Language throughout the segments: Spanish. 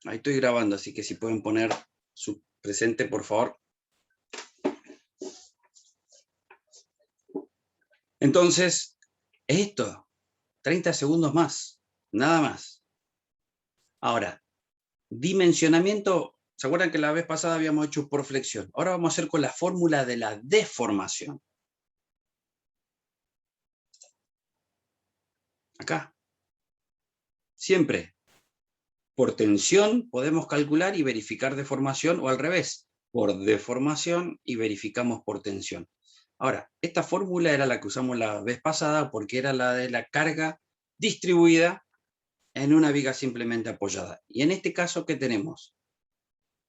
Ahí estoy grabando, así que si pueden poner su presente, por favor. Entonces, esto, 30 segundos más, nada más. Ahora, dimensionamiento, ¿se acuerdan que la vez pasada habíamos hecho por flexión? Ahora vamos a hacer con la fórmula de la deformación. Acá. Siempre, por tensión podemos calcular y verificar deformación, o al revés, por deformación y verificamos por tensión. Ahora, esta fórmula era la que usamos la vez pasada porque era la de la carga distribuida en una viga simplemente apoyada. Y en este caso, ¿qué tenemos?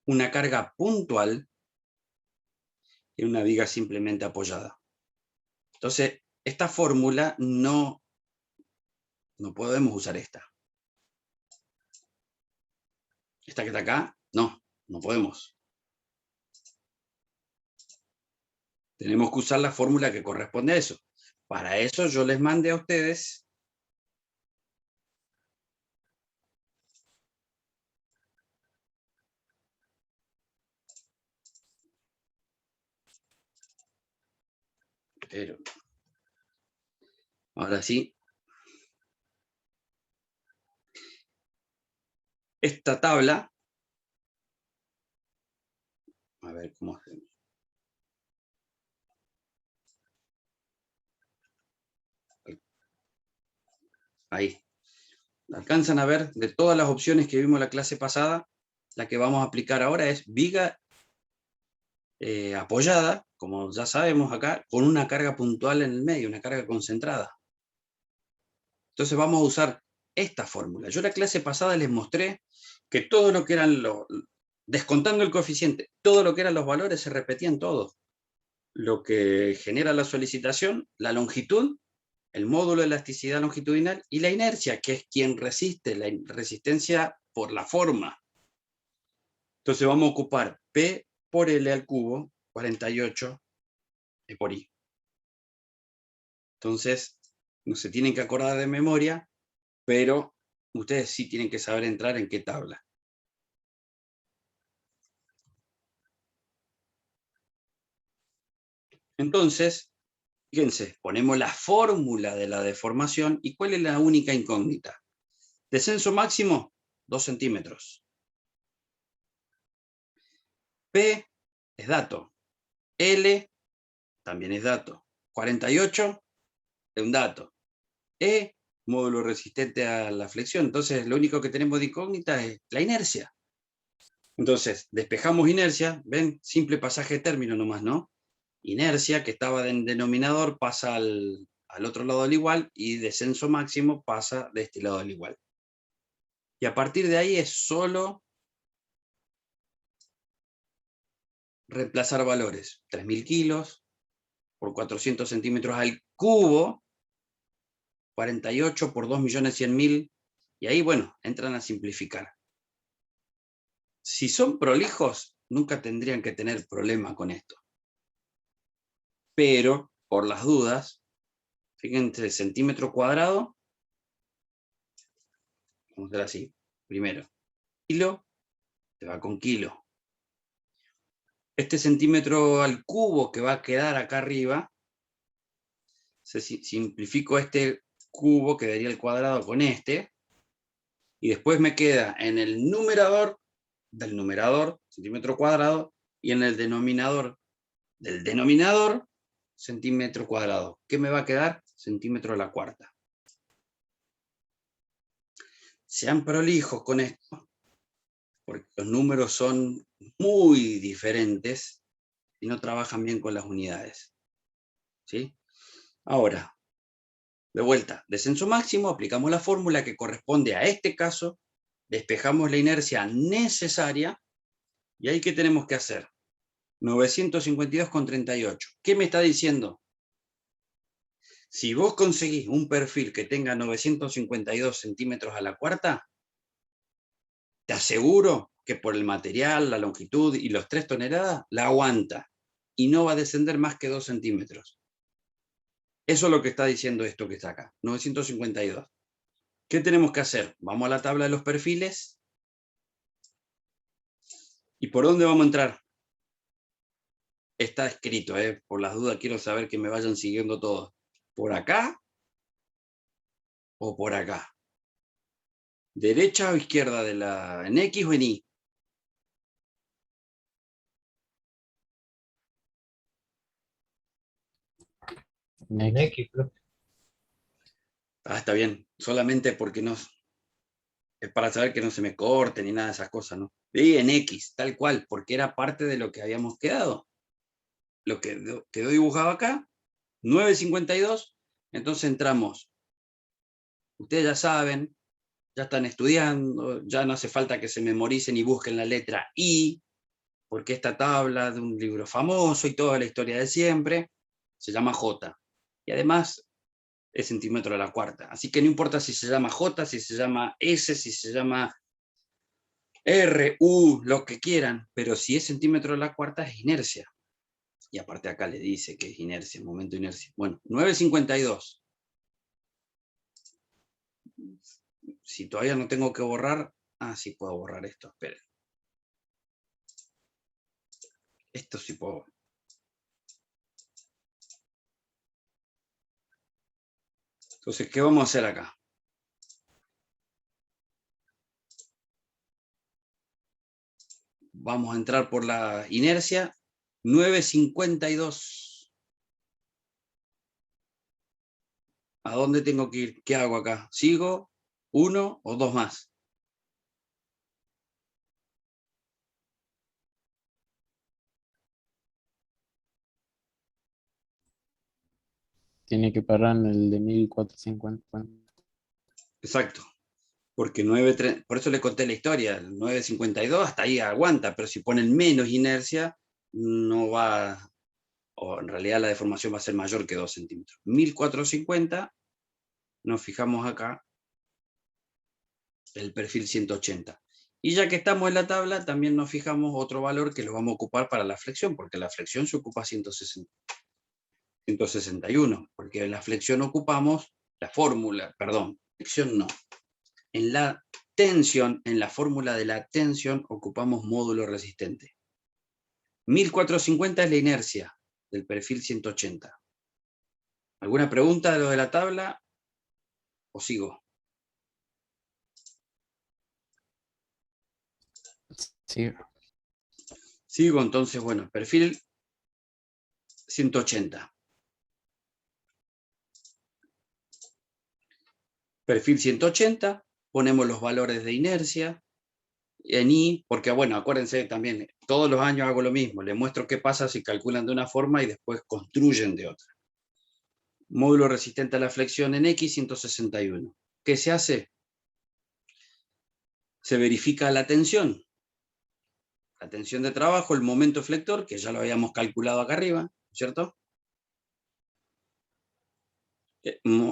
Una carga puntual en una viga simplemente apoyada. Entonces, esta fórmula no podemos usar esta. Esta que está acá, no podemos. Tenemos que usar la fórmula que corresponde a eso. Para eso yo les mandé a ustedes pero ahora sí, esta tabla, a ver cómo hacemos. Ahí. Alcanzan a ver, de todas las opciones que vimos la clase pasada, la que vamos a aplicar ahora es viga apoyada, como ya sabemos acá, con una carga puntual en el medio, una carga concentrada. Entonces vamos a usar esta fórmula. Yo la clase pasada les mostré que todo lo que eran los, descontando el coeficiente, todo lo que eran los valores se repetían todos. Lo que genera la solicitación, la longitud, el módulo de elasticidad longitudinal y la inercia, que es quien resiste, la resistencia por la forma. Entonces vamos a ocupar P por L al cubo, 48 E por I. Entonces, no se tienen que acordar de memoria, pero ustedes sí tienen que saber entrar en qué tabla. Entonces, fíjense, ponemos la fórmula de la deformación y ¿cuál es la única incógnita? Descenso máximo, 2 centímetros. P es dato. L también es dato. 48 es un dato. E, módulo resistente a la flexión. Entonces, lo único que tenemos de incógnita es la inercia. Entonces, despejamos inercia, ven, simple pasaje de término nomás, ¿no? Inercia, que estaba en denominador, pasa al otro lado del igual, y descenso máximo pasa de este lado del igual. Y a partir de ahí es solo reemplazar valores. 3.000 kilos por 400 centímetros al cubo, 48 por 2.100.000, y ahí, bueno, entran a simplificar. Si son prolijos, nunca tendrían que tener problema con esto. Pero, por las dudas, fíjense, centímetro cuadrado, vamos a hacer así, primero, kilo, se va con kilo. Este centímetro al cubo que va a quedar acá arriba, simplifico este cubo, quedaría el cuadrado con este, y después me queda en el numerador del numerador, centímetro cuadrado, y en el denominador del denominador, centímetro cuadrado. ¿Qué me va a quedar? Centímetro a la cuarta. Sean prolijos con esto, porque los números son muy diferentes y no trabajan bien con las unidades. ¿Sí? Ahora, de vuelta, descenso máximo, aplicamos la fórmula que corresponde a este caso, despejamos la inercia necesaria, y ahí ¿qué tenemos que hacer? 952,38. ¿Qué me está diciendo? Si vos conseguís un perfil que tenga 952 centímetros a la cuarta, te aseguro que por el material, la longitud y los 3 toneladas, la aguanta y no va a descender más que 2 centímetros. Eso es lo que está diciendo esto que está acá, 952. ¿Qué tenemos que hacer? Vamos a la tabla de los perfiles ¿Y por dónde vamos a entrar? Está escrito, por las dudas quiero saber que me vayan siguiendo todos. ¿Por acá o por acá? ¿Derecha o izquierda de la... en X o en Y? En X, creo. Ah, está bien. Solamente porque no... es para saber que no se me corte ni nada de esas cosas, ¿no? Y en X, tal cual, porque era parte de lo que habíamos quedado. Lo que quedó dibujado acá, 9:52, entonces entramos. Ustedes ya saben, ya están estudiando, ya no hace falta que se memoricen y busquen la letra I, porque esta tabla de un libro famoso y toda la historia de siempre se llama J. Y además es centímetro a la cuarta. Así que no importa si se llama J, si se llama S, si se llama R, U, lo que quieran, pero si es centímetro a la cuarta es inercia. Y aparte acá le dice que es inercia, momento de inercia. Bueno, 9:52. Si todavía no tengo que borrar, sí puedo borrar esto, esperen. Esto sí puedo. Entonces, ¿qué vamos a hacer acá? Vamos a entrar por la inercia, 9:52. ¿A dónde tengo que ir? ¿Qué hago acá? ¿Sigo? ¿Uno o dos más? Tiene que parar en el de 1450. Exacto. Porque 9, por eso le conté la historia, el 9:52 hasta ahí aguanta, pero si ponen menos inercia, no va, o en realidad la deformación va a ser mayor que 2 centímetros. 1450, nos fijamos acá, el perfil 180. Y ya que estamos en la tabla, también nos fijamos otro valor que lo vamos a ocupar para la flexión, porque la flexión se ocupa 161, porque en la flexión ocupamos la fórmula, perdón, flexión no. En la tensión, en la fórmula de la tensión, ocupamos módulo resistente. 1450 es la inercia del perfil 180. ¿Alguna pregunta de lo de la tabla? ¿O sigo? Sí. Sigo, entonces, bueno, perfil 180. Perfil 180, ponemos los valores de inercia en I, porque bueno, acuérdense también, todos los años hago lo mismo, les muestro qué pasa si calculan de una forma y después construyen de otra. Módulo resistente a la flexión en X, 161. ¿Qué se hace? Se verifica la tensión. La tensión de trabajo, el momento flector, que ya lo habíamos calculado acá arriba, ¿cierto?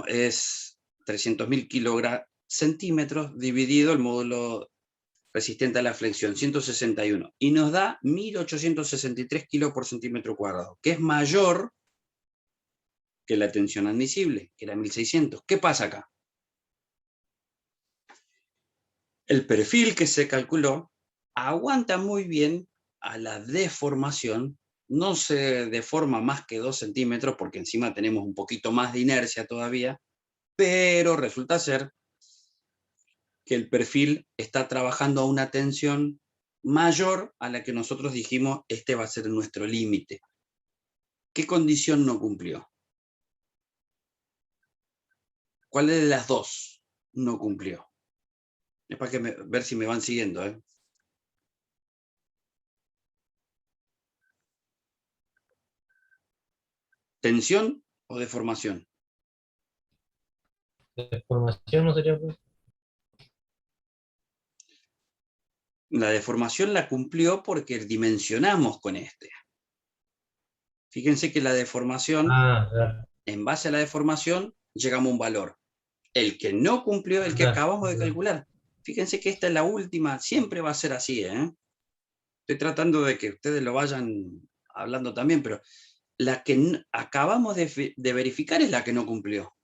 Es 300.000 kilogramos-centímetros dividido el módulo resistente a la flexión, 161. Y nos da 1863 kilos por centímetro cuadrado, que es mayor que la tensión admisible, que era 1600. ¿Qué pasa acá? El perfil que se calculó aguanta muy bien a la deformación, no se deforma más que 2 centímetros, porque encima tenemos un poquito más de inercia todavía, pero resulta ser que el perfil está trabajando a una tensión mayor a la que nosotros dijimos, este va a ser nuestro límite. ¿Qué condición no cumplió? ¿Cuál de las dos no cumplió? Es para ver si me van siguiendo, ¿eh? ¿Tensión o deformación? Deformación no sería. La deformación la cumplió porque dimensionamos con este. Fíjense que la deformación, Claro, en base a la deformación, llegamos a un valor. El que no cumplió, el que claro, acabamos de claro. calcular. Fíjense que esta es la última, siempre va a ser así, ¿eh? Estoy tratando de que ustedes lo vayan hablando también, pero la que acabamos de verificar es la que no cumplió.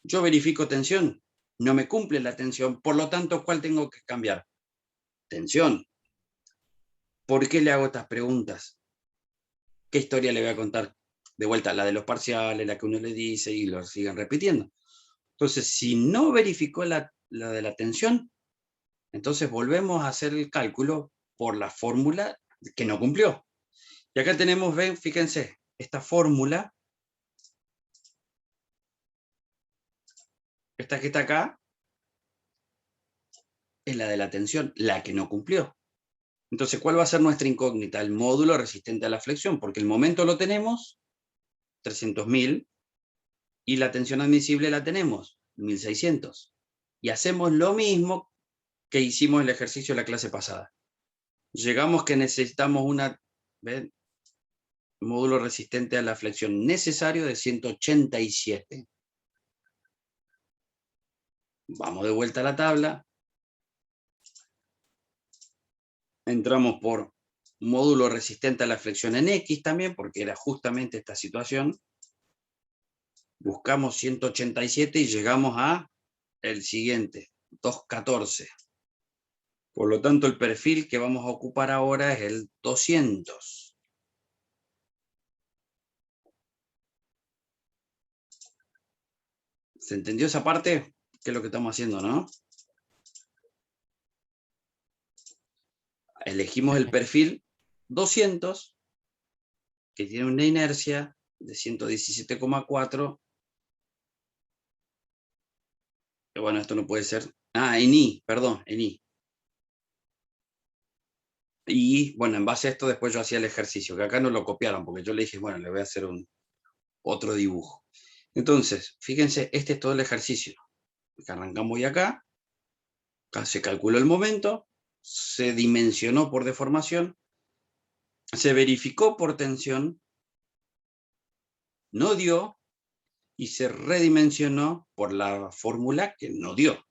Yo verifico tensión, no me cumple la tensión, por lo tanto, ¿cuál tengo que cambiar? Tensión. ¿Por qué le hago estas preguntas? ¿Qué historia le voy a contar? De vuelta, la de los parciales, la que uno le dice y lo siguen repitiendo. Entonces, si no verificó la de la tensión, entonces volvemos a hacer el cálculo por la fórmula que no cumplió. Y acá tenemos, ven, fíjense, esta fórmula, esta que está acá, es la de la tensión, la que no cumplió. Entonces, ¿cuál va a ser nuestra incógnita? El módulo resistente a la flexión, porque el momento lo tenemos, 300.000, y la tensión admisible la tenemos, 1.600. Y hacemos lo mismo que hicimos en el ejercicio de la clase pasada. Llegamos que necesitamos ¿ven? Módulo resistente a la flexión necesario de 187. Vamos de vuelta a la tabla. Entramos por módulo resistente a la flexión en X también, porque era justamente esta situación. Buscamos 187 y llegamos a el siguiente, 214. Por lo tanto, el perfil que vamos a ocupar ahora es el 200. ¿Se entendió esa parte? ¿Qué es lo que estamos haciendo, no? Elegimos el perfil 200, que tiene una inercia de 117,4. Bueno, esto no puede ser. En I, perdón, en I. Y bueno, en base a esto después yo hacía el ejercicio, que acá no lo copiaron, porque yo le dije, bueno, le voy a hacer otro dibujo. Entonces, fíjense, este es todo el ejercicio. Que arrancamos y acá se calculó el momento, se dimensionó por deformación, se verificó por tensión, no dio, y se redimensionó por la fórmula que no dio.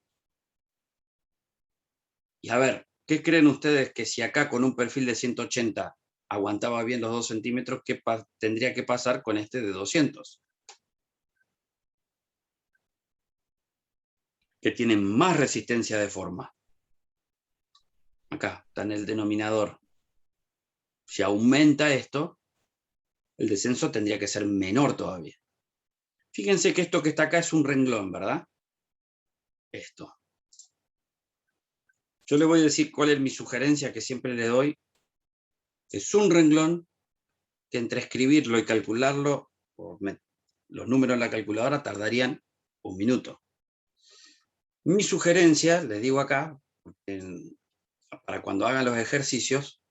Y a ver, ¿qué creen ustedes que si acá con un perfil de 180 aguantaba bien los 2 centímetros, qué tendría que pasar con este de 200? Que tiene más resistencia de forma. Acá está en el denominador. Si aumenta esto, el descenso tendría que ser menor todavía. Fíjense que esto que está acá es un renglón, ¿verdad? Esto. Yo le voy a decir cuál es mi sugerencia que siempre le doy. Es un renglón que entre escribirlo y calcularlo, los números en la calculadora tardarían 1 minuto. Mi sugerencia, les digo acá, para cuando hagan los ejercicios,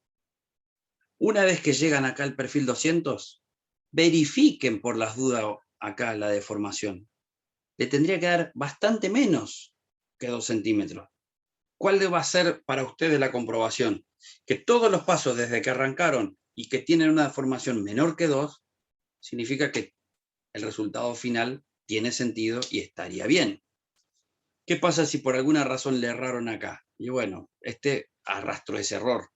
una vez que llegan acá al perfil 200, verifiquen por las dudas acá la deformación. Le tendría que dar bastante menos que 2 centímetros. ¿Cuál va a ser para ustedes la comprobación? Que todos los pasos desde que arrancaron y que tienen una deformación menor que 2, significa que el resultado final tiene sentido y estaría bien. ¿Qué pasa si por alguna razón le erraron acá? Y bueno, arrastró ese error.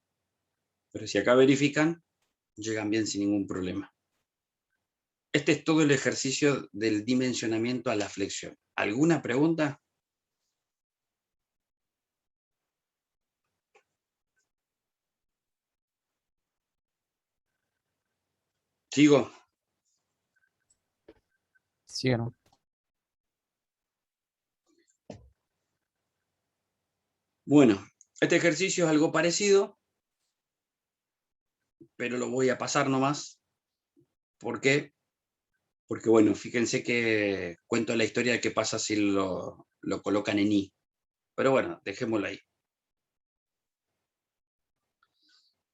Pero si acá verifican, llegan bien sin ningún problema. Este es todo el ejercicio del dimensionamiento a la flexión. ¿Alguna pregunta? ¿Sigo? Sí o no. Bueno, este ejercicio es algo parecido, pero lo voy a pasar nomás. ¿Por qué? Porque bueno, fíjense que cuento la historia de qué pasa si lo colocan en I. Pero bueno, dejémoslo ahí.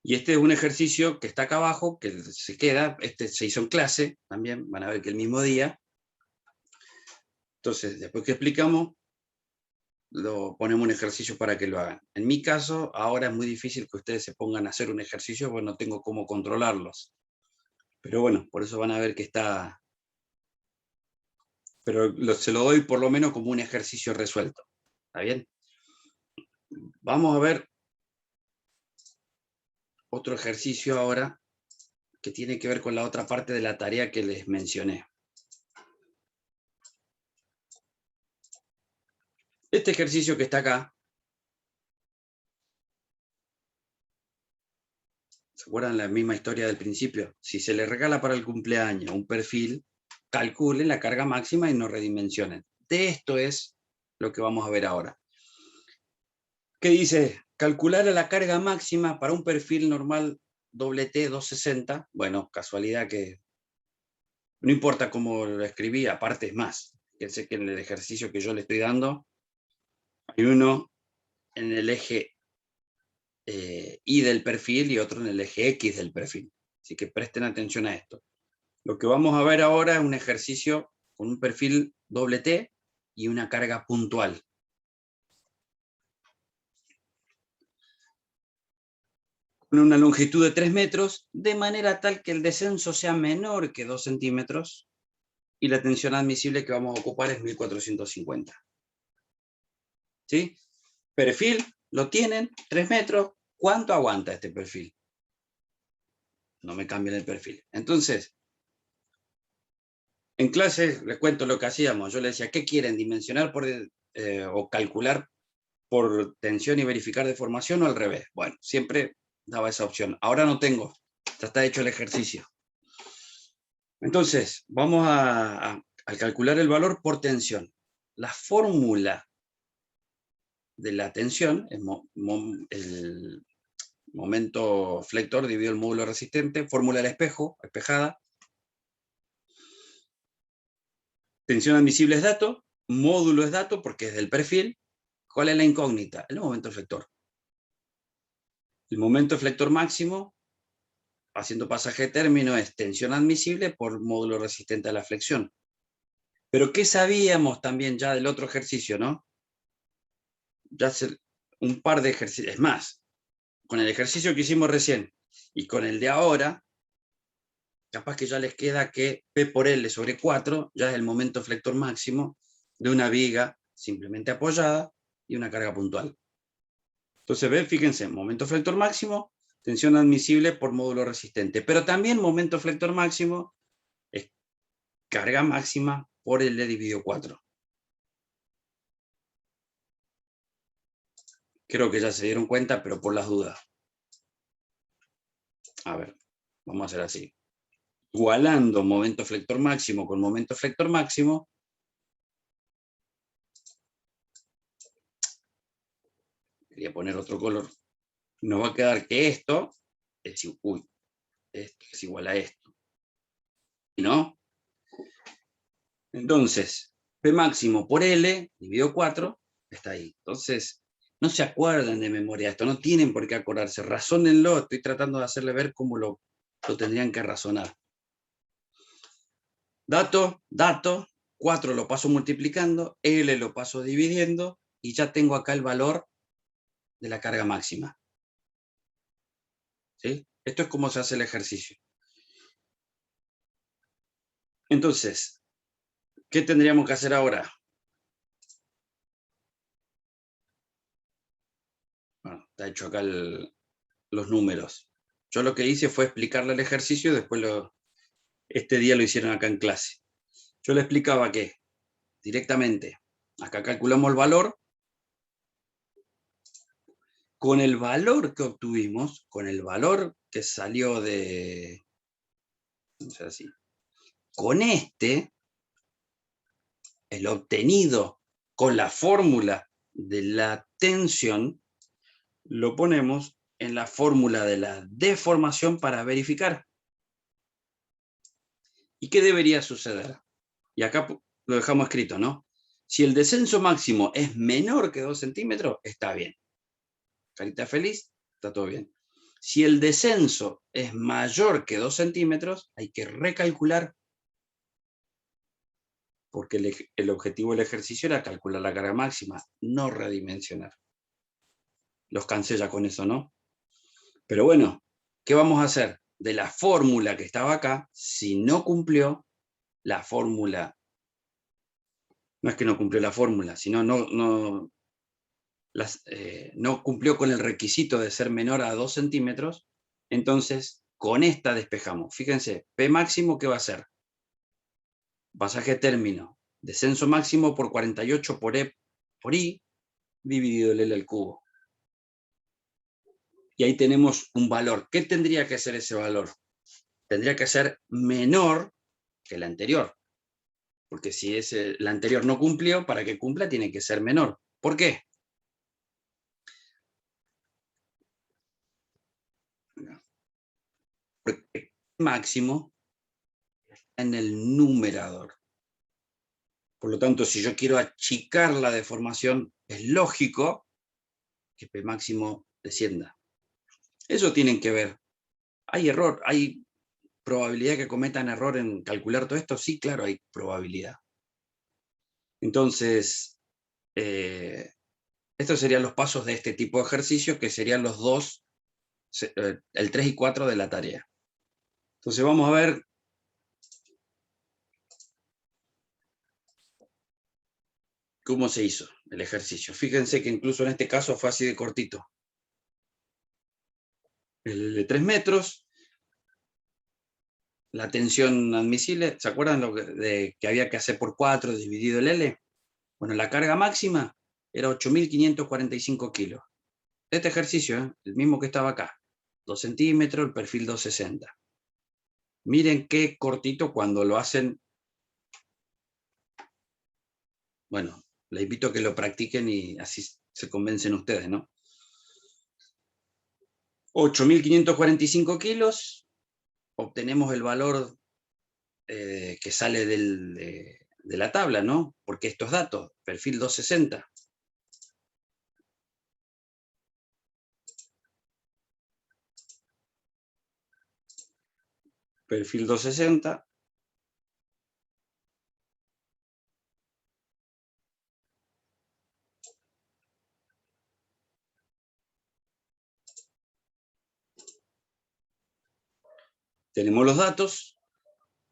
Y este es un ejercicio que está acá abajo, que se queda, este se hizo en clase también, van a ver que el mismo día. Entonces, después que explicamos, lo ponemos un ejercicio para que lo hagan. En mi caso, ahora es muy difícil que ustedes se pongan a hacer un ejercicio porque no tengo cómo controlarlos. Pero bueno, por eso van a ver que está... Pero se lo doy por lo menos como un ejercicio resuelto. ¿Está bien? Vamos a ver otro ejercicio ahora que tiene que ver con la otra parte de la tarea que les mencioné. Este ejercicio que está acá ¿Se acuerdan la misma historia del principio? Si se le regala para el cumpleaños un perfil, calculen la carga máxima y no redimensionen. De esto es lo que vamos a ver ahora. ¿Qué dice? Calcular la carga máxima para un perfil normal T 260. Bueno, casualidad que no importa cómo lo escribí, aparte es más. Fíjense que en el ejercicio que yo le estoy dando, hay uno en el eje Y del perfil y otro en el eje X del perfil. Así que presten atención a esto. Lo que vamos a ver ahora es un ejercicio con un perfil T y una carga puntual. Con una longitud de 3 metros, de manera tal que el descenso sea menor que 2 centímetros y la tensión admisible que vamos a ocupar es 1450. ¿Sí? Perfil, lo tienen, 3 metros. ¿Cuánto aguanta este perfil? No me cambien el perfil. Entonces, en clase les cuento lo que hacíamos. Yo les decía, ¿qué quieren? ¿Dimensionar o calcular por tensión y verificar deformación o al revés? Bueno, siempre daba esa opción. Ahora no tengo. Ya está hecho el ejercicio. Entonces, vamos a calcular el valor por tensión. La fórmula de la tensión es el momento flector dividido el módulo resistente, fórmula del espejo, espejada. Tensión admisible es dato, módulo es dato porque es del perfil. ¿Cuál es la incógnita? El momento flector. El momento flector máximo, haciendo pasaje de término, es tensión admisible por módulo resistente a la flexión. Pero ¿qué sabíamos también ya del otro ejercicio, no? Ya hace un par de ejercicios, es más, con el ejercicio que hicimos recién y con el de ahora, capaz que ya les queda que P por L sobre 4 ya es el momento flector máximo de una viga simplemente apoyada y una carga puntual. Entonces, ven, fíjense, momento flector máximo, tensión admisible por módulo resistente, pero también momento flector máximo es carga máxima por L dividido 4. Creo que ya se dieron cuenta, pero por las dudas. A ver, vamos a hacer así. Igualando momento flector máximo con momento flector máximo, quería poner otro color, nos va a quedar que esto es igual a esto, ¿no? Entonces, P máximo por L dividido 4 está ahí. Entonces, no se acuerdan de memoria esto, no tienen por qué acordarse, razónenlo, estoy tratando de hacerle ver cómo lo tendrían que razonar. Dato, 4 lo paso multiplicando, L lo paso dividiendo, y ya tengo acá el valor de la carga máxima. ¿Sí? Esto es como se hace el ejercicio. Entonces, ¿qué tendríamos que hacer ahora? Bueno, está hecho acá los números. Yo lo que hice fue explicarle el ejercicio y después este día lo hicieron acá en clase. Yo le explicaba que directamente, acá calculamos el valor, con el valor que obtuvimos, con el valor que salió de, no sé así, con el obtenido con la fórmula de la tensión, lo ponemos en la fórmula de la deformación para verificar. ¿Y qué debería suceder? Y acá lo dejamos escrito, ¿no? Si el descenso máximo es menor que 2 centímetros, está bien. Carita feliz, está todo bien. Si el descenso es mayor que 2 centímetros, hay que recalcular, porque el objetivo del ejercicio era calcular la carga máxima, no redimensionar. Los cansé ya con eso, ¿no? Pero bueno, ¿qué vamos a hacer? De la fórmula que estaba acá, si no cumplió la fórmula, no es que no cumplió la fórmula, sino no cumplió con el requisito de ser menor a 2 centímetros, entonces con esta despejamos. Fíjense, P máximo, ¿qué va a ser? Pasaje término, descenso máximo por 48 por E por I, dividido el L al cubo. Y ahí tenemos un valor. ¿Qué tendría que ser ese valor? Tendría que ser menor que el anterior. Porque si el anterior no cumplió, para que cumpla tiene que ser menor. ¿Por qué? Porque el máximo está en el numerador. Por lo tanto, si yo quiero achicar la deformación, es lógico que P máximo descienda. Eso tienen que ver. ¿Hay error? ¿Hay probabilidad que cometan error en calcular todo esto? Sí, claro, hay probabilidad. Entonces, estos serían los pasos de este tipo de ejercicio, que serían los dos, el 3 y 4 de la tarea. Entonces vamos a ver cómo se hizo el ejercicio. Fíjense que incluso en este caso fue así de cortito. El de 3 metros, la tensión admisible, ¿se acuerdan de que había que hacer por 4 dividido el L? Bueno, la carga máxima era 8.545 kilos. Este ejercicio, el mismo que estaba acá, 2 centímetros, el perfil 260. Miren qué cortito cuando lo hacen. Bueno, les invito a que lo practiquen y así se convencen ustedes, ¿no? 8.545 kilos, obtenemos el valor que sale de la tabla, ¿no? Porque estos datos, perfil 260. Perfil 260. Tenemos los datos.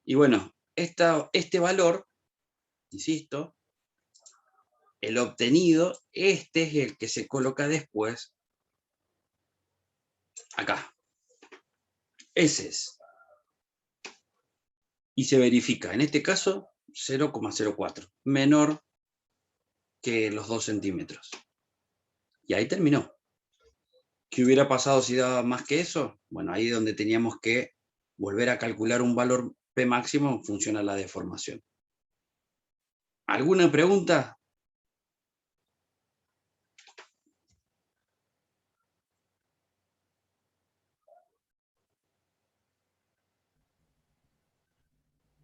Y bueno, este valor, insisto, el obtenido, este es el que se coloca después acá. Ese es. Y se verifica, en este caso, 0,04, menor que los 2 centímetros. Y ahí terminó. ¿Qué hubiera pasado si daba más que eso? Bueno, ahí es donde teníamos que volver a calcular un valor P máximo en función a la deformación. ¿Alguna pregunta?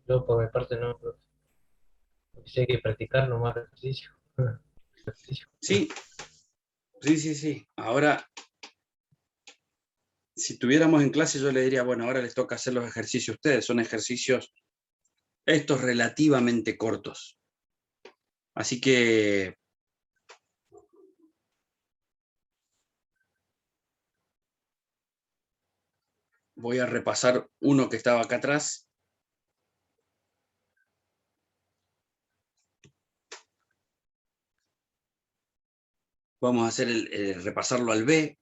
Yo por mi parte no, profe. Porque sí hay que practicar nomás el ejercicio. Ejercicio. Sí, sí. Ahora, si estuviéramos en clase, yo le diría, bueno, ahora les toca hacer los ejercicios a ustedes. Son ejercicios estos relativamente cortos. Así que voy a repasar uno que estaba acá atrás. Vamos a hacer repasarlo al B,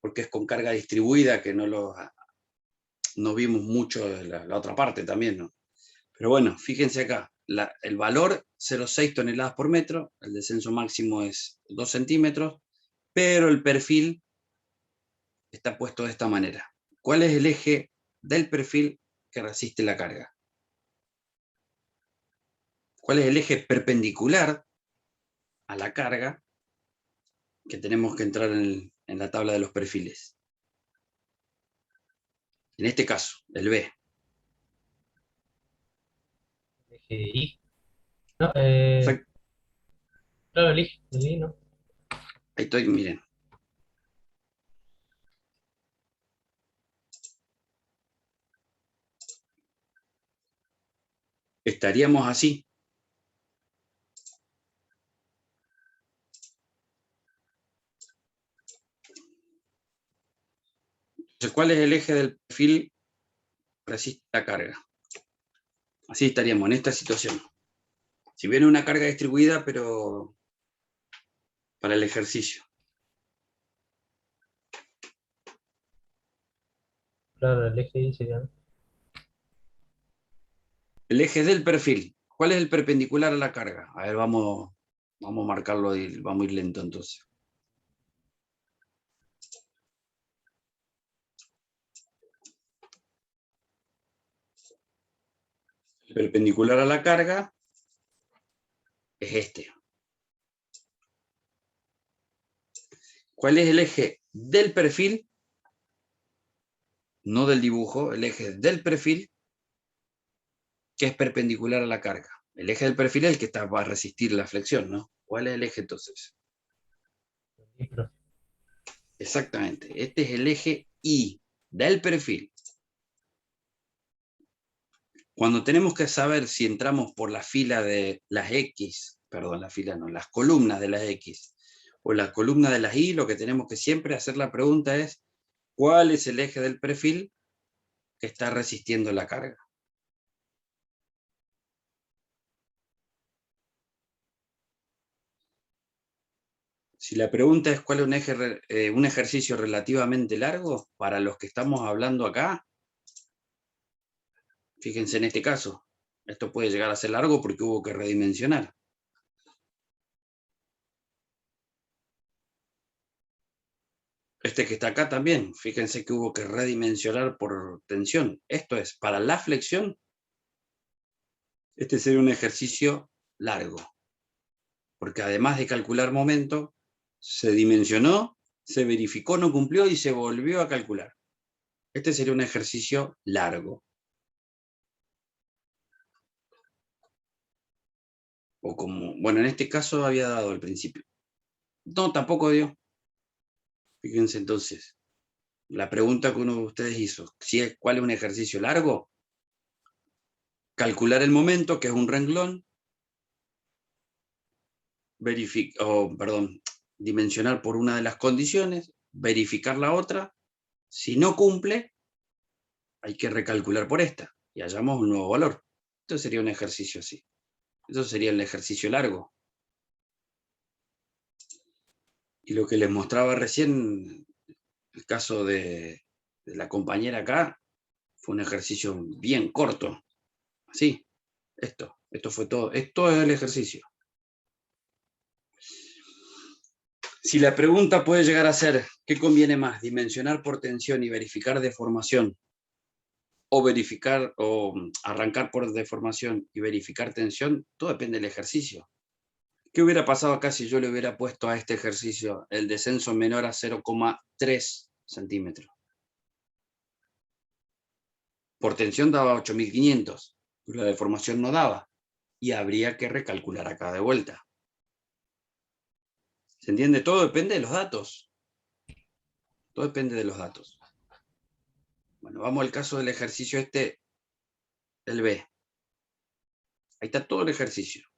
porque es con carga distribuida, que no vimos mucho de la otra parte también, ¿no? Pero bueno, fíjense acá, el valor 0,6 toneladas por metro, el descenso máximo es 2 centímetros, pero el perfil está puesto de esta manera. ¿Cuál es el eje del perfil que resiste la carga? ¿Cuál es el eje perpendicular a la carga que tenemos que entrar en la tabla de los perfiles? En este caso, el B. Eje I. No, claro, el I, ¿no? Ahí estoy, miren. Estaríamos así. Entonces, ¿cuál es el eje del perfil que resiste la carga? Así estaríamos en esta situación. Si viene una carga distribuida, pero para el ejercicio. Claro, el eje I sería, ¿no? El eje del perfil. ¿Cuál es el perpendicular a la carga? A ver, vamos a marcarlo y vamos a ir lento entonces. perpendicular a la carga es este. ¿Cuál es el eje del perfil? No del dibujo, el eje del perfil, que es perpendicular a la carga. El eje del perfil es el que va a resistir la flexión, ¿no? ¿Cuál es el eje entonces? Sí, profe. Exactamente, este es el eje Y del perfil. Cuando tenemos que saber si entramos por la fila de las X, perdón, la fila no, las columnas de las X o la columna de las Y, lo que tenemos que siempre hacer la pregunta es, ¿cuál es el eje del perfil que está resistiendo la carga? Si la pregunta es cuál es un ejercicio relativamente largo, para los que estamos hablando acá, fíjense en este caso, esto puede llegar a ser largo porque hubo que redimensionar. Este que está acá también, fíjense que hubo que redimensionar por tensión. Esto es, para la flexión, este sería un ejercicio largo, porque además de calcular momento, se dimensionó, se verificó, no cumplió y se volvió a calcular. Este sería un ejercicio largo. O como, bueno, en este caso había dado al principio. No, tampoco dio. Fíjense entonces, la pregunta que uno de ustedes hizo, ¿cuál es un ejercicio largo? Calcular el momento, que es un renglón, dimensionar por una de las condiciones, verificar la otra, si no cumple, hay que recalcular por esta, y hallamos un nuevo valor. Esto sería un ejercicio así. Eso sería el ejercicio largo. Y lo que les mostraba recién, el caso de la compañera acá, fue un ejercicio bien corto. Así, esto fue todo. Esto es el ejercicio. Si la pregunta puede llegar a ser, ¿qué conviene más? ¿Dimensionar por tensión y verificar deformación? ¿O verificar o arrancar por deformación y verificar tensión? Todo depende del ejercicio. ¿Qué hubiera pasado acá si yo le hubiera puesto a este ejercicio el descenso menor a 0,3 centímetros? Por tensión daba 8500, pero la deformación no daba. Y habría que recalcular acá de vuelta. ¿Se entiende? Todo depende de los datos. Todo depende de los datos. Bueno, vamos al caso del ejercicio este, el B. Ahí está todo el ejercicio.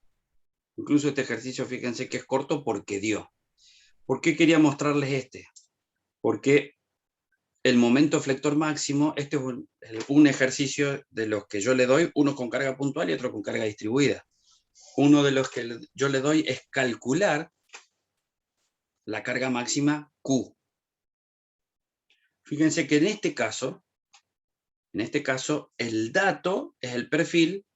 Incluso este ejercicio, fíjense que es corto porque dio. ¿Por qué quería mostrarles este? Porque el momento flector máximo, este es un ejercicio de los que yo le doy, uno con carga puntual y otro con carga distribuida. Uno de los que yo le doy es calcular la carga máxima Q. Fíjense que en este caso, el dato es el perfil,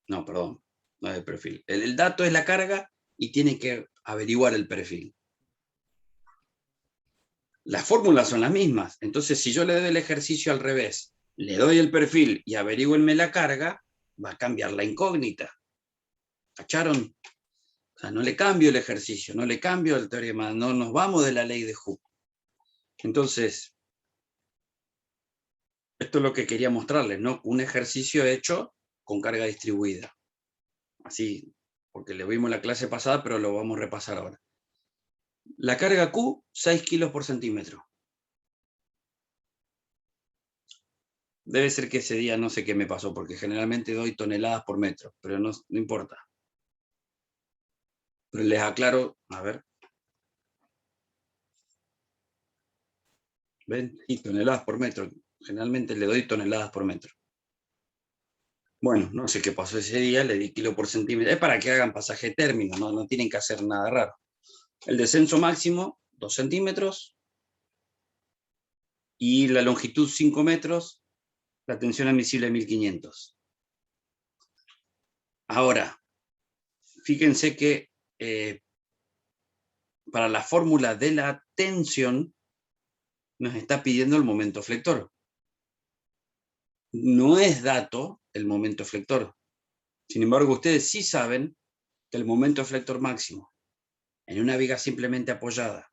no, perdón, no es el perfil, el dato es la carga y tiene que averiguar el perfil. Las fórmulas son las mismas, entonces si yo le doy el ejercicio al revés, le doy el perfil y averigüenme la carga, va a cambiar la incógnita. ¿Cacharon? O sea, no le cambio el ejercicio, no le cambio el teorema, no nos vamos de la ley de Hooke. Entonces, esto es lo que quería mostrarles, ¿no? Un ejercicio hecho con carga distribuida. Así, porque le vimos la clase pasada, pero lo vamos a repasar ahora. La carga Q, 6 kilos por centímetro. Debe ser que ese día no sé qué me pasó, porque generalmente doy toneladas por metro, pero no importa. Pero les aclaro, a ver. ¿Ven? Y toneladas por metro. Generalmente le doy toneladas por metro. Bueno, no sé qué pasó ese día, le di kilo por centímetro. Es para que hagan pasaje término, no tienen que hacer nada raro. El descenso máximo, 2 centímetros. Y la longitud, 5 metros. La tensión admisible, 1500. Ahora, fíjense que para la fórmula de la tensión nos está pidiendo el momento flector. No es dato el momento flector. Sin embargo, ustedes sí saben que el momento eflector máximo en una viga simplemente apoyada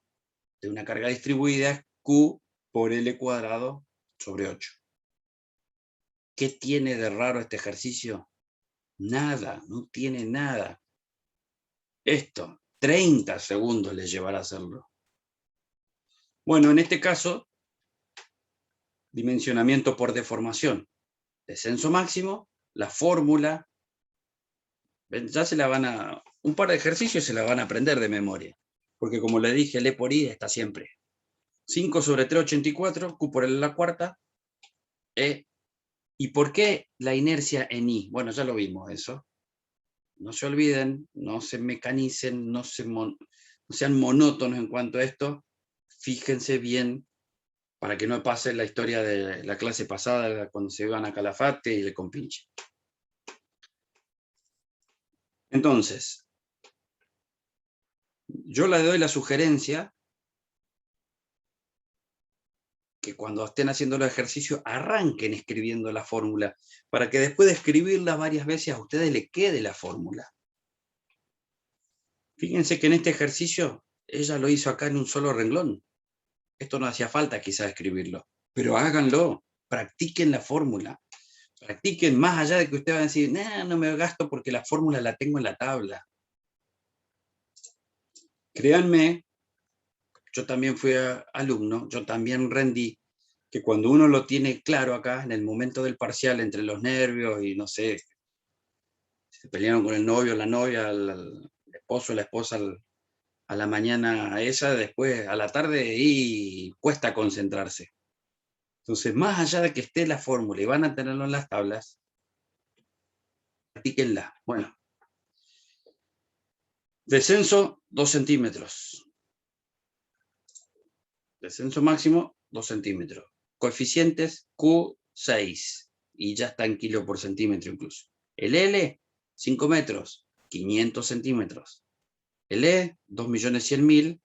de una carga distribuida es Q por L cuadrado sobre 8. ¿Qué tiene de raro este ejercicio? Nada, no tiene nada. Esto, 30 segundos les llevará a hacerlo. Bueno, en este caso, dimensionamiento por deformación. Descenso máximo, la fórmula, ya se la van a, un par de ejercicios se la van a aprender de memoria, porque como le dije, el E por I está siempre. 5 sobre 3,84, Q por L a la cuarta, E. ¿Y por qué la inercia en I? Bueno, ya lo vimos eso. No se olviden, no se mecanicen, no sean monótonos en cuanto a esto. Fíjense bien para que no pase la historia de la clase pasada cuando se iban a Calafate y el compinche. Entonces, yo le doy la sugerencia que cuando estén haciendo los ejercicios arranquen escribiendo la fórmula, para que después de escribirla varias veces a ustedes les quede la fórmula. Fíjense que en este ejercicio ella lo hizo acá en un solo renglón. Esto no hacía falta quizás escribirlo, pero háganlo, practiquen la fórmula. Practiquen más allá de que ustedes van a decir, nah, no me gasto porque la fórmula la tengo en la tabla. Créanme, yo también fui alumno, yo también rendí, que cuando uno lo tiene claro acá, en el momento del parcial, entre los nervios y no sé, se pelearon con el novio, la novia, el esposo, la esposa, a la mañana a esa, después a la tarde y cuesta concentrarse. Entonces, más allá de que esté la fórmula y van a tenerlo en las tablas, practíquenla. Bueno, descenso 2 centímetros. Descenso máximo 2 centímetros. Coeficientes Q6 y ya está en kilo por centímetro incluso. El L, 5 metros, 500 centímetros. El E, 2.100.000.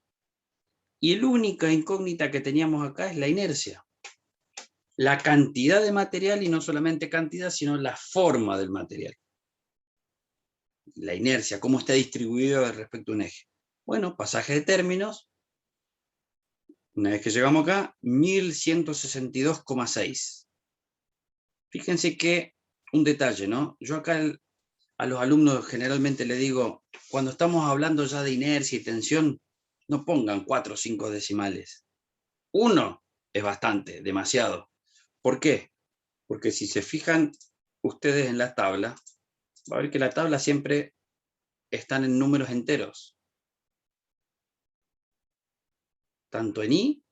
Y la única incógnita que teníamos acá es la inercia. La cantidad de material, y no solamente cantidad, sino la forma del material. La inercia, cómo está distribuido respecto a un eje. Bueno, pasaje de términos. Una vez que llegamos acá, 1162,6. Fíjense que un detalle, ¿no? Yo acá a los alumnos generalmente le digo, cuando estamos hablando ya de inercia y tensión, no pongan 4 o 5 decimales. 1 es bastante, demasiado. ¿Por qué? Porque si se fijan ustedes en la tabla, va a ver que la tabla siempre están en números enteros. Tanto en I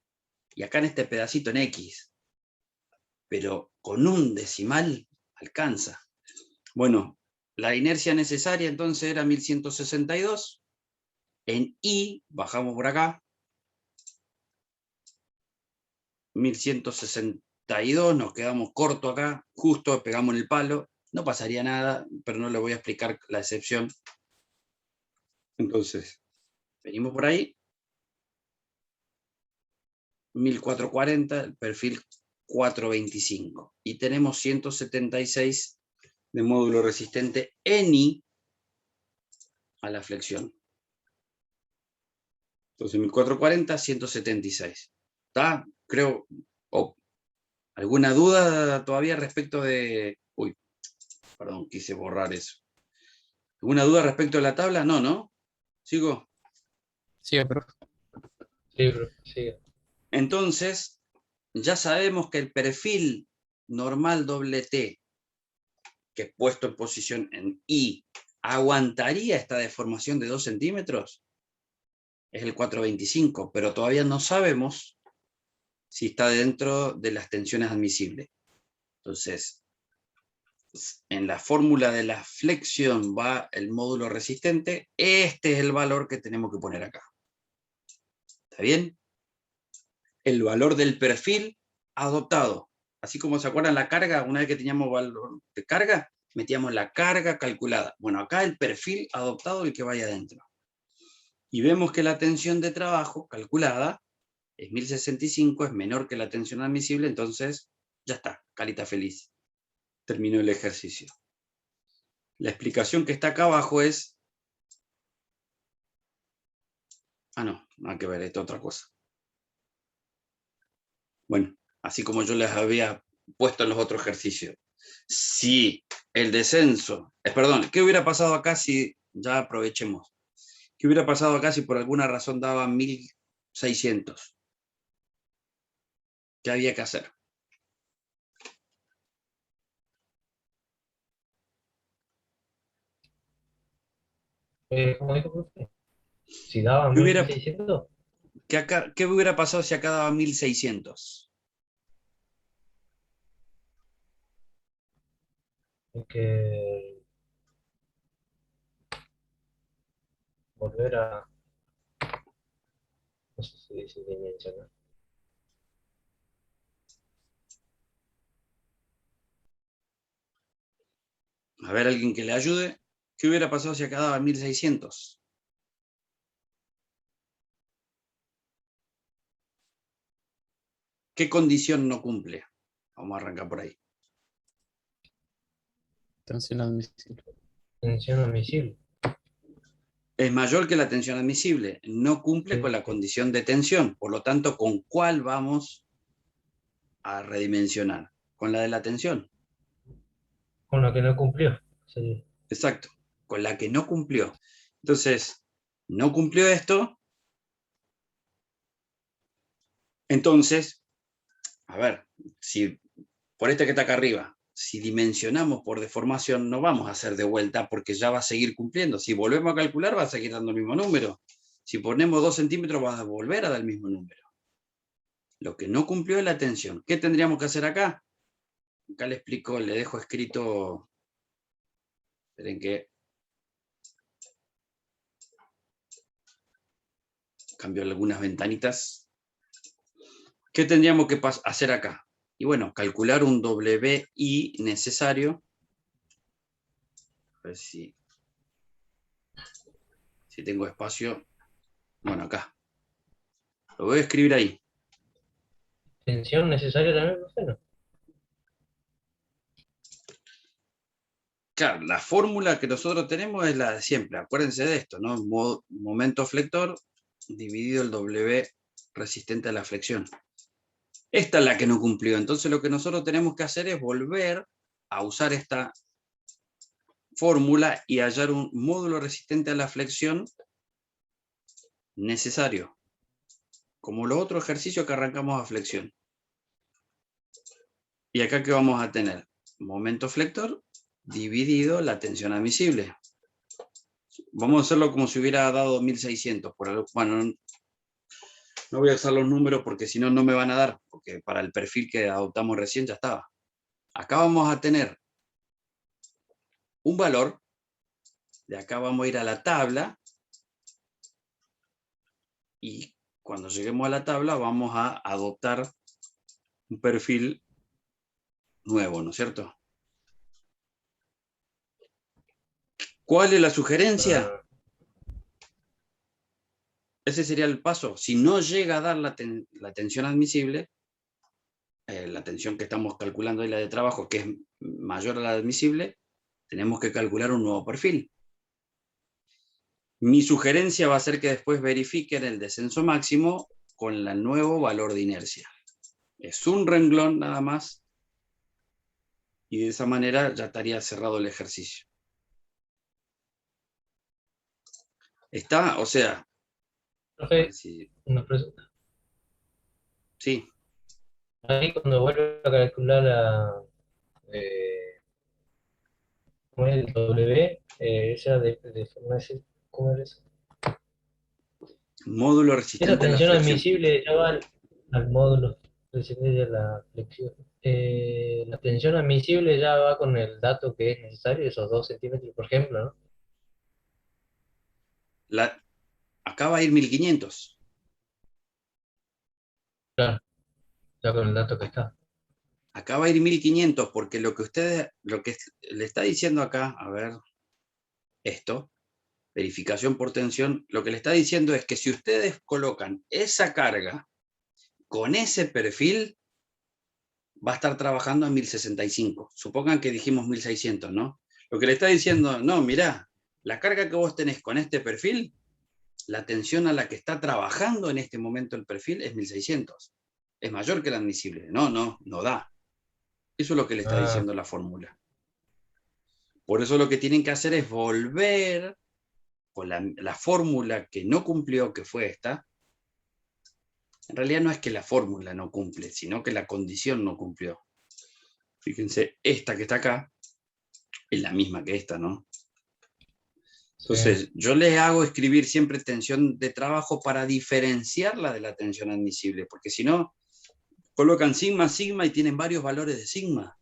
y acá en este pedacito en X. Pero con un decimal alcanza. Bueno, la inercia necesaria entonces era 1162. En I, bajamos por acá, 1162, nos quedamos corto acá, justo pegamos en el palo. No pasaría nada, pero no le voy a explicar la excepción. Entonces, venimos por ahí, 1440, el perfil 425. Y tenemos 176 de módulo resistente en I a la flexión. Entonces, 1440, 176. ¿Está? Creo. ¿Alguna duda todavía respecto de...? Uy, perdón, quise borrar eso. ¿Alguna duda respecto de la tabla? No, ¿no? ¿Sigo? Sí, profe. Sí, profe, sí. Entonces, ya sabemos que el perfil normal doble T, que puesto en posición en I, ¿aguantaría esta deformación de 2 centímetros? Es el 425, pero todavía no sabemos si está dentro de las tensiones admisibles. Entonces, en la fórmula de la flexión va el módulo resistente. Este es el valor que tenemos que poner acá. ¿Está bien? El valor del perfil adoptado. Así como se acuerdan la carga, una vez que teníamos valor de carga, metíamos la carga calculada. Bueno, acá el perfil adoptado, el que vaya adentro. Y vemos que la tensión de trabajo calculada es 1065, es menor que la tensión admisible, entonces ya está, carita feliz. Terminó el ejercicio. La explicación que está acá abajo es... Ah, no, nada que ver, esto es otra cosa. Bueno, así como yo les había puesto en los otros ejercicios. Si el descenso... perdón, ¿qué hubiera pasado acá si... Ya aprovechemos. ¿Qué hubiera pasado acá si por alguna razón daba 1600? ¿Qué había que hacer? ¿Cómo dijo, profe? Si daba ¿Qué hubiera, 1600, qué hubiera pasado si acá daba 1600? hay que volver a, no sé si dice dimensionar. A ver, alguien que le ayude. ¿Qué hubiera pasado si acá daba 1600? ¿Qué condición no cumple? Vamos a arrancar por ahí. Tensión admisible. Tensión admisible. Es mayor que la tensión admisible. No cumple con la Sí, condición de tensión. Por lo tanto, ¿con cuál vamos a redimensionar? Con la de la tensión. con la que no cumplió. Sí. Exacto. Con la que no cumplió. Entonces, no cumplió esto. Entonces, a ver, si por este que está acá arriba, si dimensionamos por deformación, no vamos a hacer de vuelta porque ya va a seguir cumpliendo. Si volvemos a calcular, va a seguir dando el mismo número. Si ponemos 2 centímetros, va a volver a dar el mismo número. Lo que no cumplió es la tensión. ¿Qué tendríamos que hacer acá? Acá le explico, le dejo escrito. Esperen que cambio algunas ventanitas. ¿Qué tendríamos que hacer acá? Y bueno, calcular un WI necesario. A ver si tengo espacio. Bueno, acá. Lo voy a escribir ahí. Tensión necesaria también, profe, ¿no? Claro, la fórmula que nosotros tenemos es la de siempre. Acuérdense de esto, ¿no? Momento flector dividido el W resistente a la flexión. Esta es la que no cumplió. Entonces lo que nosotros tenemos que hacer es volver a usar esta fórmula y hallar un módulo resistente a la flexión necesario, como los otros ejercicios que arrancamos a flexión. Y acá que vamos a tener momento flector dividido la tensión admisible. Vamos a hacerlo como si hubiera dado 1600. Bueno, no voy a usar los números porque si no, no me van a dar, porque para el perfil que adoptamos recién ya estaba. Acá vamos a tener un valor, de acá vamos a ir a la tabla, y cuando lleguemos a la tabla vamos a adoptar un perfil nuevo, ¿no es cierto? ¿Cuál es la sugerencia? Ah, Ese sería el paso. Si no llega a dar la tensión admisible, la tensión que estamos calculando ahí, la de trabajo, que es mayor a la admisible, tenemos que calcular un nuevo perfil. Mi sugerencia va a ser que después verifiquen el descenso máximo con el nuevo valor de inercia. Es un renglón nada más, y de esa manera ya estaría cerrado el ejercicio. ¿Está? O sea, a ver profe, si... una pregunta. Sí, Ahí cuando vuelve a calcular ¿cómo es el W? Esa de forma ¿cómo era eso? módulo Esa resistente a la tensión flexión. admisible ya va al módulo resistente a la flexión. La tensión admisible ya va con el dato que es necesario, esos 2 centímetros, por ejemplo, ¿no? Acá va a ir 1500. Claro, ya con el dato que está. Acá va a ir 1500 porque lo que le está diciendo acá, a ver, esto, verificación por tensión, lo que le está diciendo es que si ustedes colocan esa carga con ese perfil, va a estar trabajando a 1065. Supongan que dijimos 1600, ¿no? Lo que le está diciendo, no, mirá, la carga que vos tenés con este perfil, la tensión a la que está trabajando en este momento el perfil es 1600. Es mayor que la admisible. No, no, no da. Eso es lo que le está Ah, diciendo la fórmula. Por eso lo que tienen que hacer es volver con la fórmula que no cumplió, que fue esta. En realidad no es que la fórmula no cumple, sino que la condición no cumplió. Fíjense, esta que está acá es la misma que esta, ¿no? sí, Entonces, yo les hago escribir siempre tensión de trabajo para diferenciarla de la tensión admisible, porque si no, colocan sigma, sigma y tienen varios valores de sigma.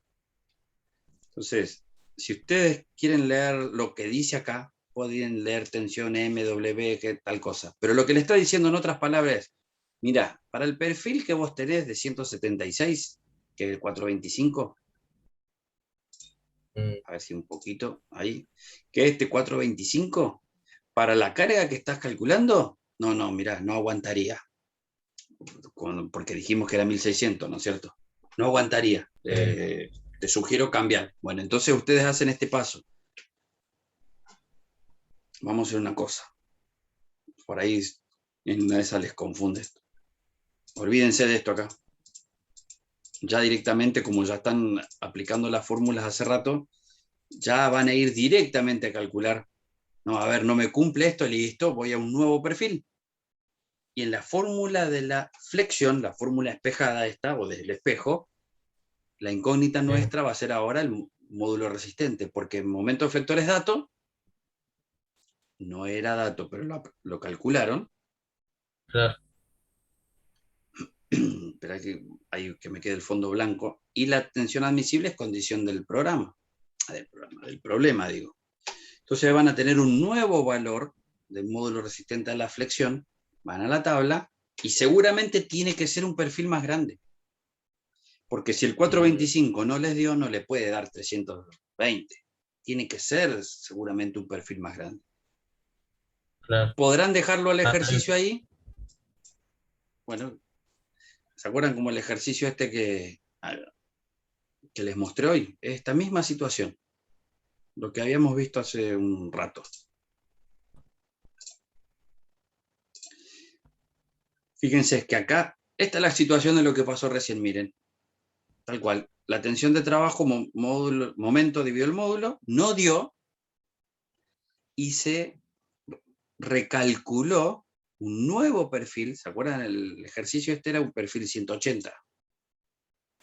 Entonces, si ustedes quieren leer lo que dice acá, pueden leer tensión MW, que tal cosa. Pero lo que le está diciendo en otras palabras es, mira, para el perfil que vos tenés de 176, que es el 425, mm, a ver si un poquito ahí, que este 425, para la carga que estás calculando, no, no, mira, no aguantaría, porque dijimos que era 1600, ¿no es cierto? No aguantaría. sí, Te sugiero cambiar. Bueno, entonces ustedes hacen este paso. Vamos a hacer una cosa. Por ahí en una de esas les confunde esto. Olvídense de esto acá. Ya directamente, como ya están aplicando las fórmulas hace rato, ya van a ir directamente a calcular. No, a ver, no me cumple esto, listo, voy a un nuevo perfil. Y en la fórmula de la flexión, la fórmula espejada esta, o del espejo, la incógnita sí, nuestra va a ser ahora el módulo resistente, porque en momento efector es dato, no era dato, pero lo calcularon. claro. Espera que, hay que me quede el fondo blanco. Y la tensión admisible es condición del problema, digo. Entonces van a tener un nuevo valor del módulo resistente a la flexión, van a la tabla y seguramente tiene que ser un perfil más grande. Porque si el Mm, 425 no les dio, no le puede dar 320. Tiene que ser seguramente un perfil más grande. claro. ¿Podrán dejarlo al Ah, ejercicio ahí? Bueno, ¿se acuerdan como el ejercicio este que les mostré hoy? Esta misma situación, lo que habíamos visto hace un rato. Fíjense que acá, esta es la situación de lo que pasó recién, miren, tal cual. La tensión de trabajo, momento dividió el módulo, no dio y se recalculó un nuevo perfil. ¿Se acuerdan? El ejercicio este era un perfil 180.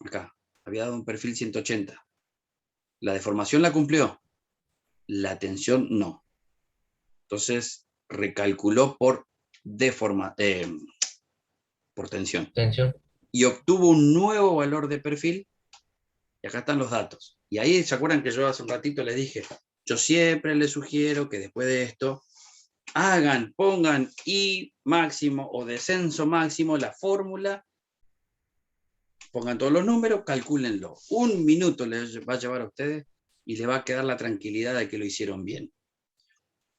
Acá, había dado un perfil 180. La deformación la cumplió, la tensión no. Entonces, recalculó por tensión. tensión. Y obtuvo un nuevo valor de perfil. Y acá están los datos. Y ahí, ¿se acuerdan que yo hace un ratito les dije? Yo siempre les sugiero que después de esto pongan I máximo o descenso máximo, la fórmula, pongan todos los números, calcúlenlo. Un minuto les va a llevar a ustedes y les va a quedar la tranquilidad de que lo hicieron bien.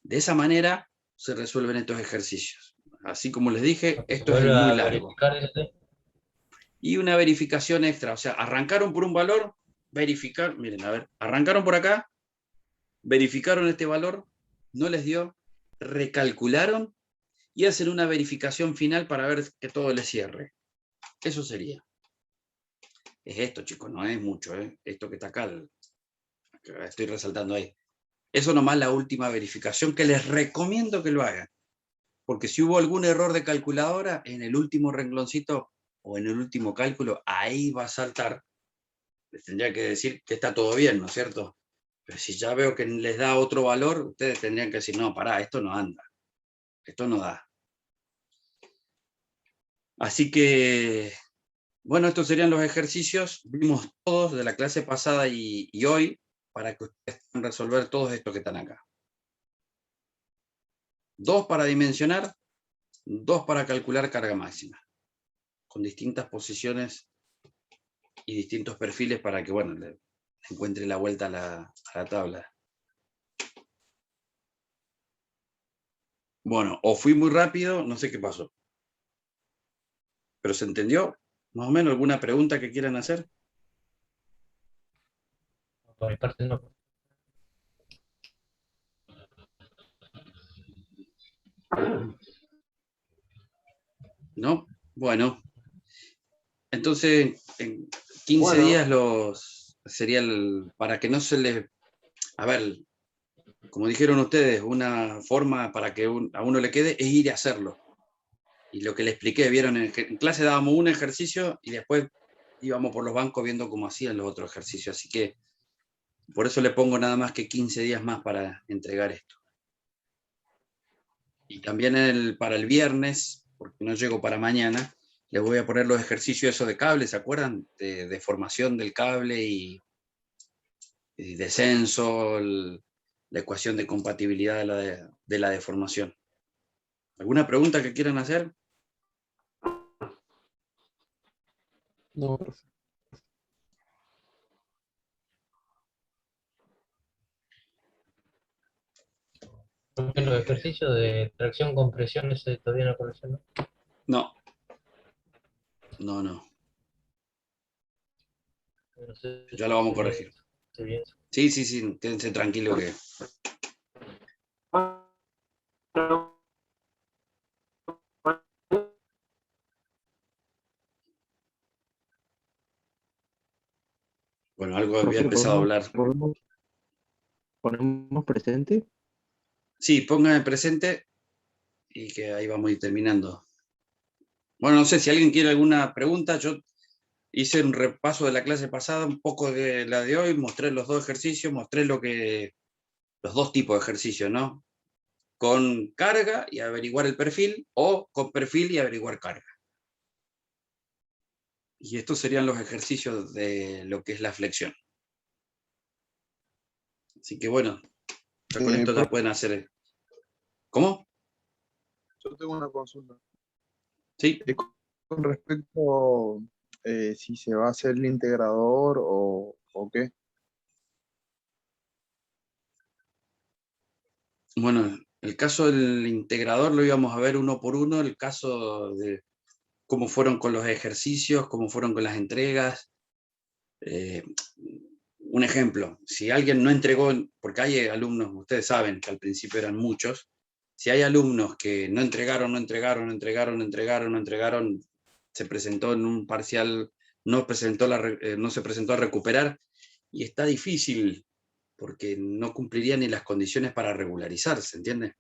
De esa manera se resuelven estos ejercicios. Así como les dije, Se esto es el vuelve muy a largo. verificar ese. Y una verificación extra, o sea, arrancaron por un valor, verificar, miren, a ver, arrancaron por acá, verificaron este valor, no les dio, recalcularon y hacen una verificación final para ver que todo les cierre. Eso sería. Es esto, chicos, no es mucho, ¿eh? Esto que está acá, que estoy resaltando ahí. Eso nomás la última verificación que les recomiendo que lo hagan. Porque si hubo algún error de calculadora, en el último rengloncito o en el último cálculo, ahí va a saltar. Les tendría que decir que está todo bien, ¿no es cierto? Pero si ya veo que les da otro valor, ustedes tendrían que decir, no, pará, esto no anda, esto no da. Así que, bueno, estos serían los ejercicios. Vimos todos de la clase pasada y hoy para que ustedes puedan resolver todos estos que están acá. 2 para dimensionar, 2 para calcular carga máxima, con distintas posiciones y distintos perfiles para que, bueno, le encuentre la vuelta a la tabla. Bueno, o fui muy rápido, no sé qué pasó. ¿Pero se entendió? ¿Más o menos alguna pregunta que quieran hacer? Por mi parte no. ¿No? Bueno, entonces en 15 Bueno, días sería para que no se les... A ver, como dijeron ustedes, una forma para que a uno le quede es ir a hacerlo. Y lo que le expliqué, vieron, en clase dábamos un ejercicio y después íbamos por los bancos viendo cómo hacían los otros ejercicios. Así que por eso le pongo nada más que 15 días más para entregar esto. Y también para el viernes, porque no llego para mañana, les voy a poner los ejercicios esos de cable, ¿se acuerdan? De formación del cable y descenso, la ecuación de compatibilidad de la deformación. ¿Alguna pregunta que quieran hacer? no, Porque los ejercicios de tracción compresión, ese todavía no conocemos. No, no, no. No sé Ya lo vamos a si corregir. si bien. Sí, sí, sí, quédense tranquilos que... Bueno, algo había profe, empezado a hablar. ponemos presente. Sí, pónganme presente y que ahí vamos a ir terminando. Bueno, no sé si alguien quiere alguna pregunta. Yo hice un repaso de la clase pasada, un poco de la de hoy, mostré los dos ejercicios, mostré los dos tipos de ejercicios, ¿no? Con carga y averiguar el perfil, o con perfil y averiguar carga. Y estos serían los ejercicios de lo que es la flexión. Así que bueno, ya con esto ya pueden hacer... ¿Cómo? Yo tengo una consulta. Sí. Con respecto si se va a hacer el integrador o qué. Bueno, el caso del integrador lo íbamos a ver uno por uno, el caso de cómo fueron con los ejercicios, cómo fueron con las entregas. Un ejemplo, si alguien no entregó, porque hay alumnos, ustedes saben que al principio eran muchos, si hay alumnos que no entregaron, se presentó en un parcial, no se presentó a recuperar, y está difícil porque no cumpliría ni las condiciones para regularizarse, ¿entiende?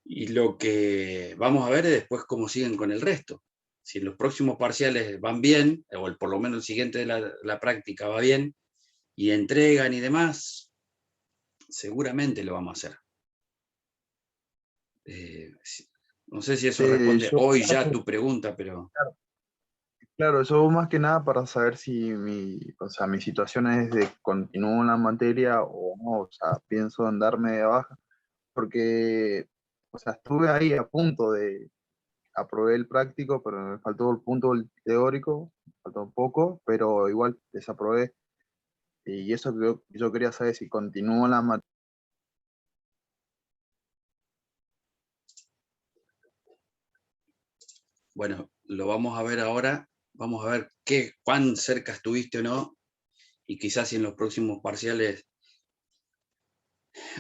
Y lo que vamos a ver es después cómo siguen con el resto. Si en los próximos parciales van bien, o por lo menos el siguiente de la práctica va bien, y entregan y demás, seguramente lo vamos a hacer. No sé si eso responde Yo, hoy ya a tu pregunta, pero... claro, yo más que nada para saber si o sea, mi situación es de continúo en la materia o sea, pienso en darme de baja, porque, o sea, estuve ahí a punto de, aprobé el práctico, pero me faltó el punto del teórico, faltó un poco, pero igual desaprobé. Y eso que yo quería saber si continúo en la materia. Bueno, lo vamos a ver ahora, vamos a ver cuán cerca estuviste o no, y quizás si en los próximos parciales...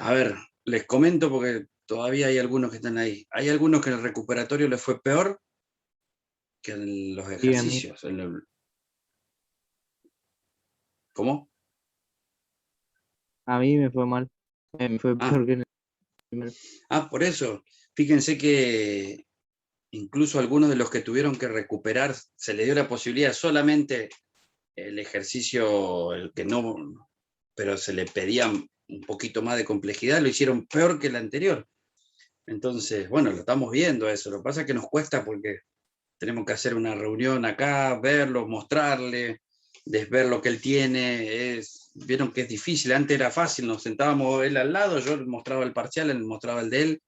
A ver, les comento porque todavía hay algunos que están ahí. Hay algunos que en el recuperatorio les fue peor que en los Sí, a mí, ejercicios. ¿Cómo? a mí me fue mal. Me fue Ah, peor que en el primero. por eso. Fíjense que incluso algunos de los que tuvieron que recuperar, se les dio la posibilidad solamente el ejercicio, el que no, pero se le pedía un poquito más de complejidad, lo hicieron peor que el anterior. Entonces, bueno, lo estamos viendo eso. Lo que pasa es que nos cuesta porque tenemos que hacer una reunión acá, verlo, mostrarle, ver lo que él tiene. Vieron que es difícil, antes era fácil, nos sentábamos él al lado, yo le mostraba el parcial, él mostraba el de él.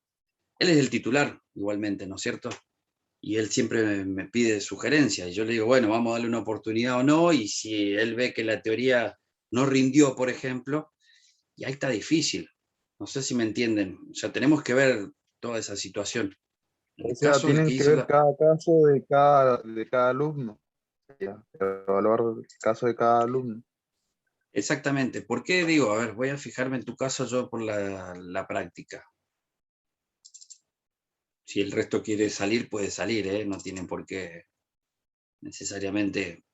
Él es el titular igualmente, ¿no es cierto? Y él siempre me pide sugerencias, y yo le digo, bueno, vamos a darle una oportunidad o no, y si él ve que la teoría no rindió, por ejemplo, y ahí está difícil. No sé si me entienden, o sea, tenemos que ver toda esa situación. En O el sea, caso del que tienen que hizo ver cada caso de cada alumno, ya, evaluar el caso de cada alumno. Exactamente, ¿por qué digo? A ver, voy a fijarme en tu caso yo por la práctica. Si el resto quiere salir, puede salir, ¿eh? No tienen por qué necesariamente...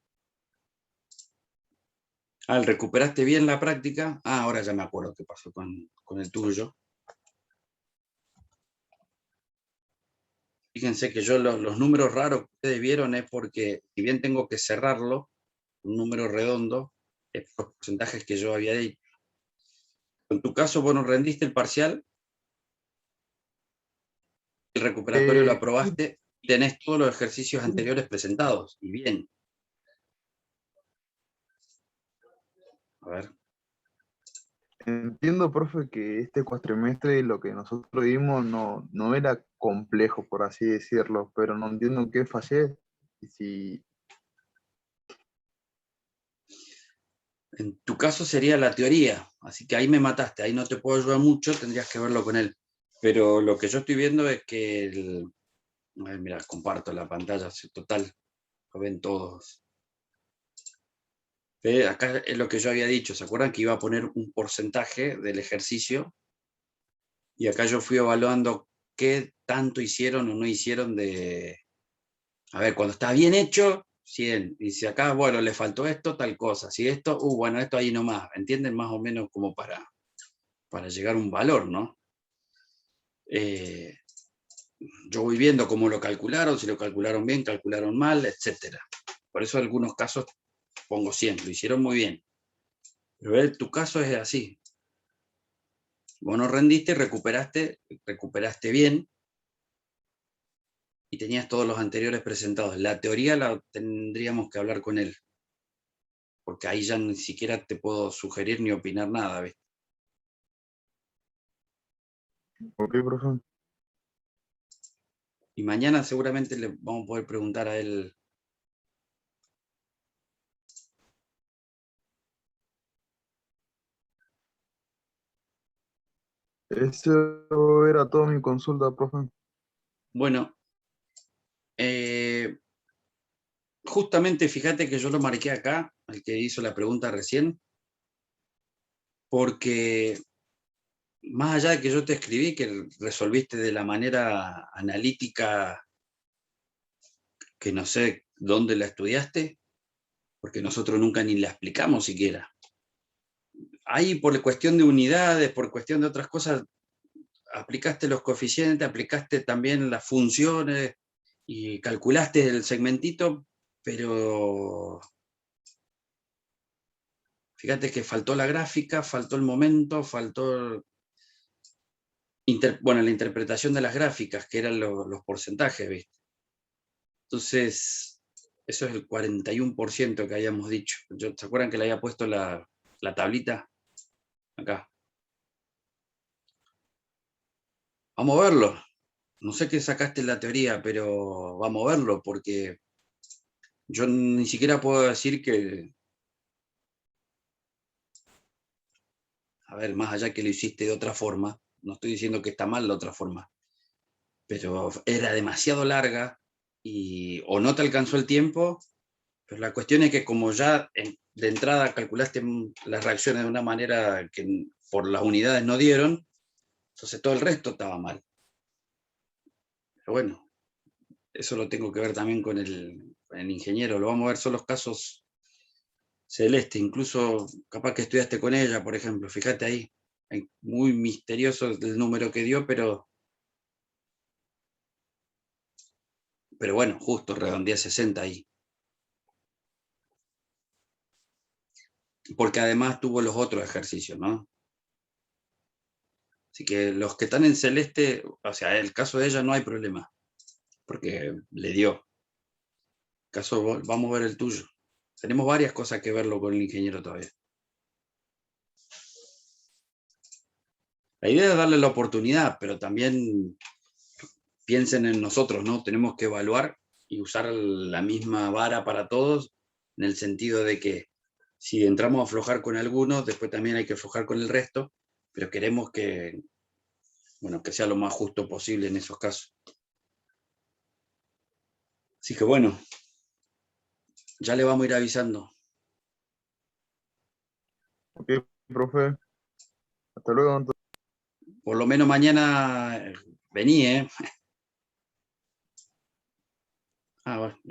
¿recuperaste bien la práctica? Ahora ya me acuerdo qué pasó con el tuyo. Fíjense que yo los números raros que ustedes vieron es porque, si bien tengo que cerrarlo, un número redondo, es por los porcentajes que yo había dicho. En tu caso, vos no rendiste el parcial, el recuperatorio lo Sí, aprobaste, tenés todos los ejercicios anteriores presentados, y bien. A ver. entiendo, profe, que este cuatrimestre lo que nosotros vimos no era complejo, por así decirlo, pero no entiendo en qué fallé. Y si, En tu caso sería la teoría, así que ahí me mataste, ahí no te puedo ayudar mucho, tendrías que verlo con él. Pero lo que yo estoy viendo es que mira, comparto la pantalla, total, lo ven todos. Acá es lo que yo había dicho, ¿se acuerdan que iba a poner un porcentaje del ejercicio? Y acá yo fui evaluando qué tanto hicieron o no hicieron de... A ver, cuando está bien hecho, 100. Y si acá, bueno, le faltó esto, tal cosa. Si esto, bueno, esto ahí nomás. ¿Entienden? Más o menos como para llegar a un valor, ¿no? Yo voy viendo cómo lo calcularon, si lo calcularon bien, calcularon mal, etc. Por eso en algunos casos pongo 100, lo hicieron muy bien. Pero tu caso es así. Vos no rendiste, recuperaste bien y tenías todos los anteriores presentados. La teoría la tendríamos que hablar con él, porque ahí ya ni siquiera te puedo sugerir ni opinar nada, ¿ves? ¿por qué, profe? Y mañana seguramente le vamos a poder preguntar a él. Eso era toda mi consulta, profe. Bueno, justamente fíjate que yo lo marqué acá, al que hizo la pregunta recién, porque más allá de que yo te escribí que resolviste de la manera analítica, que no sé dónde la estudiaste, porque nosotros nunca ni la explicamos siquiera. Ahí por cuestión de unidades, por cuestión de otras cosas, aplicaste los coeficientes, aplicaste también las funciones y calculaste el segmentito, pero fíjate que faltó la gráfica, faltó el momento, faltó la interpretación de las gráficas, que eran los porcentajes, ¿viste? Entonces, eso es el 41% que habíamos dicho. ¿Se acuerdan que le había puesto la tablita? Acá. Vamos a verlo. No sé qué sacaste en la teoría, pero vamos a verlo, porque yo ni siquiera puedo decir que, a ver, más allá que lo hiciste de otra forma, no estoy diciendo que está mal la otra forma, pero era demasiado larga y o no te alcanzó el tiempo, pero la cuestión es que como ya de entrada calculaste las reacciones de una manera que por las unidades no dieron, entonces todo el resto estaba mal. Pero bueno, eso lo tengo que ver también con el ingeniero, lo vamos a ver, son los casos celeste, incluso capaz que estudiaste con ella, por ejemplo, fíjate ahí, muy misterioso el número que dio, pero bueno, justo redondeé 60 ahí. Porque además tuvo los otros ejercicios, ¿no? Así que los que están en celeste, o sea, el caso de ella no hay problema, porque le dio. Caso, vamos a ver el tuyo. Tenemos varias cosas que verlo con el ingeniero todavía. La idea es darle la oportunidad, pero también piensen en nosotros, ¿no? Tenemos que evaluar y usar la misma vara para todos, en el sentido de que si entramos a aflojar con algunos, después también hay que aflojar con el resto, pero queremos que, bueno, que sea lo más justo posible en esos casos. Así que bueno, ya le vamos a ir avisando. Ok, profe. Hasta luego. Por lo menos mañana vení, ¿eh? Ah, bueno.